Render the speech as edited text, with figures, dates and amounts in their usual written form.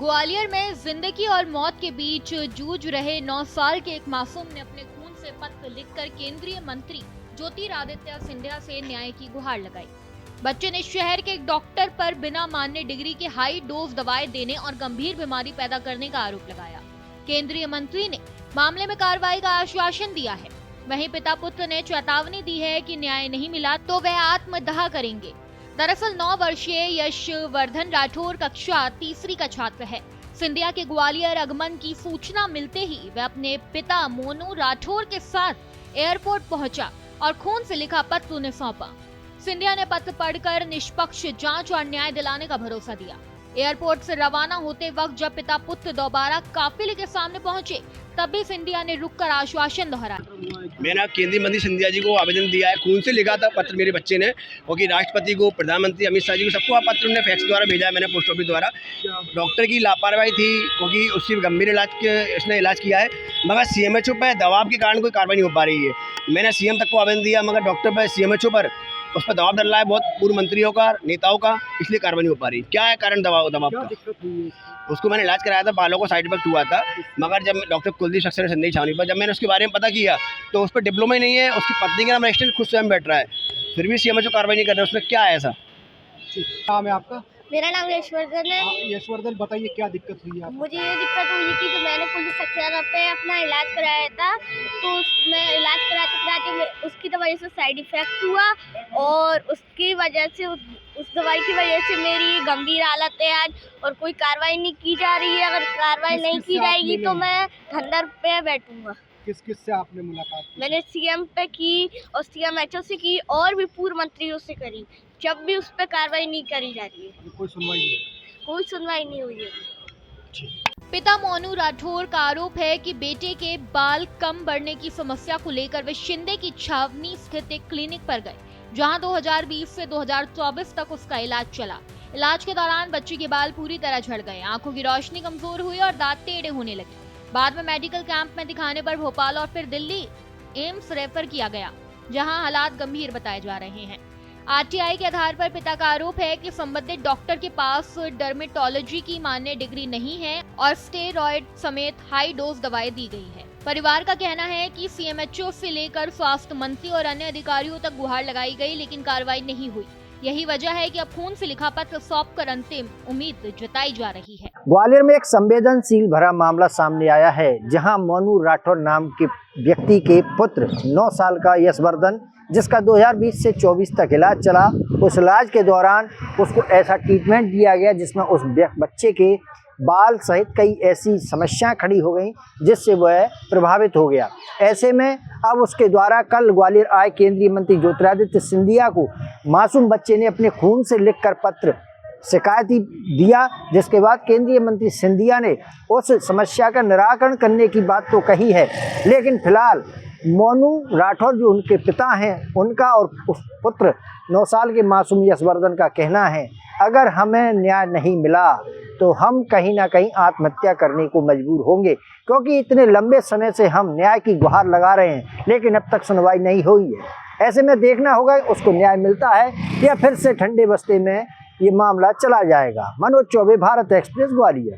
ग्वालियर में जिंदगी और मौत के बीच जूझ रहे 9 साल के एक मासूम ने अपने खून से पत्र लिखकर केंद्रीय मंत्री ज्योतिरादित्य सिंधिया से न्याय की गुहार लगाई। बच्चे ने शहर के एक डॉक्टर पर बिना मान्य डिग्री के हाई डोज दवाएं देने और गंभीर बीमारी पैदा करने का आरोप लगाया। केंद्रीय मंत्री ने मामले में कार्रवाई का आश्वासन दिया है। वहीं पिता पुत्र ने चेतावनी दी है कि न्याय नहीं मिला तो वह आत्मदाह करेंगे। दरअसल 9 वर्षीय यशवर्धन राठौर कक्षा तीसरी का छात्र है। सिंधिया के ग्वालियर आगमन की सूचना मिलते ही वह अपने पिता मोनू राठौर के साथ एयरपोर्ट पहुंचा और खून से लिखा पत्र उन्हें सौंपा। सिंधिया ने पत्र पढ़कर निष्पक्ष जांच और न्याय दिलाने का भरोसा दिया। एयरपोर्ट से रवाना होते वक्त जब पिता पुत्र दोबारा काफिले के सामने पहुंचे तब भी सिंधिया ने रुककर आश्वासन दोहराया। मैंने केंद्रीय मंत्री सिंधिया जी को आवेदन दिया है, खून से लिखा था पत्र मेरे बच्चे ने, क्योंकि राष्ट्रपति को, प्रधानमंत्री अमित शाह जी को, सबको पत्र उन्होंने फैक्स द्वारा भेजा है। मैंने पोस्ट ऑफिस द्वारा। डॉक्टर की लापरवाही थी, क्योंकि उसकी गंभीर इसने इलाज किया है, मगर सीएमएचओ पर दबाव के कारण कोई कार्रवाई नहीं हो पा रही है। मैंने सीएम तक को आवेदन दिया, मगर डॉक्टर पर, सीएमएचओ पर उस पर दबाव डाल रहा है बहुत पूर्व मंत्रियों का, नेताओं का, इसलिए कार्रवाई नहीं हो पा रही। क्या है कारण? दबाव का। उसको मैंने इलाज कराया था, बालों को साइड इफेक्ट हुआ था, मगर जब डॉक्टर कुलदीप सक्सेना संदेश छावनी पर जब मैंने उसके बारे में पता किया तो उस पर डिप्लोमा ही नहीं है। उसकी पत्नी का नाम रजिस्ट्रेंट खुद स्वयं बैठ रहा है, फिर भी सीएमएचओ कार्रवाई नहीं कर रहा है। उसमें क्या है ऐसा? नाम है आपका? मेरा नाम यशवर्धन है। यशवर्धन, बताइए क्या दिक्कत हुई है? मुझे ये दिक्कत हुई थी कि मैंने कुलदीप सक्सेना पे अपना इलाज कराया था, तो उसमें इलाज कराते उसकी दवाई से साइड इफेक्ट हुआ और उसकी वजह से उस दवाई की वजह से मेरी गंभीर हालत है आज, और कोई कार्रवाई नहीं की जा रही है। अगर कार्रवाई नहीं की जाएगी तो मैं धंधर पे बैठूंगा। किस किस से आपने मुलाकात की? मैंने सीएम पे की और सीएमएचओ से की और भी पूर्व मंत्रियों से करी, जब भी उस पर कार्रवाई नहीं करी जा रही है। कोई सुनवाई नहीं? कोई सुनवाई नहीं हुई है। पिता मोनू राठौर का आरोप है कि बेटे के बाल कम बढ़ने की समस्या को लेकर वे शिंदे की छावनी स्थित एक क्लिनिक पर गए, जहां 2020 से 2024 तक उसका इलाज चला। इलाज के दौरान बच्चे के बाल पूरी तरह झड़ गए, आंखों की रोशनी कमजोर हुई और दांत टेढ़े होने लगे। बाद में मेडिकल कैंप में दिखाने पर भोपाल और फिर दिल्ली एम्स रेफर किया गया, जहां हालात गंभीर बताए जा रहे हैं। आरटीआई के आधार पर पिता का आरोप है कि संबंधित डॉक्टर के पास डर्मेटोलॉजी की मान्य डिग्री नहीं है और स्टेरॉयड समेत हाई डोज दवाएं दी गई है। परिवार का कहना है कि सीएमएचओ से लेकर स्वास्थ्य मंत्री और अन्य अधिकारियों तक गुहार लगाई गई, लेकिन कार्रवाई नहीं हुई। यही वजह है कि अब खून से लिखा पत्र सौंपकर अंतिम उम्मीद जताई जा रही है। ग्वालियर में एक संवेदनशील भरा मामला सामने आया है, जहां मोनू राठौर नाम के व्यक्ति के पुत्र 9 साल का यशवर्धन, जिसका 2020 से 24 तक इलाज चला, उस इलाज के दौरान उसको ऐसा ट्रीटमेंट दिया गया जिसमें उस बच्चे के बाल सहित कई ऐसी समस्याएं खड़ी हो गईं जिससे वह प्रभावित हो गया। ऐसे में अब उसके द्वारा कल ग्वालियर आए केंद्रीय मंत्री ज्योतिरादित्य सिंधिया को मासूम बच्चे ने अपने खून से लिखकर पत्र शिकायती दिया, जिसके बाद केंद्रीय मंत्री सिंधिया ने उस समस्या का निराकरण करने की बात तो कही है, लेकिन फिलहाल मोनू राठौर जो उनके पिता हैं, उनका और उस पुत्र 9 साल के मासूम यशवर्धन का कहना है, अगर हमें न्याय नहीं मिला तो हम कहीं ना कहीं आत्महत्या करने को मजबूर होंगे, क्योंकि इतने लंबे समय से हम न्याय की गुहार लगा रहे हैं, लेकिन अब तक सुनवाई नहीं हुई है। ऐसे में देखना होगा उसको न्याय मिलता है या फिर से ठंडे बस्ते में ये मामला चला जाएगा। मनोज चौबे, भारत एक्सप्रेस, ग्वालियर।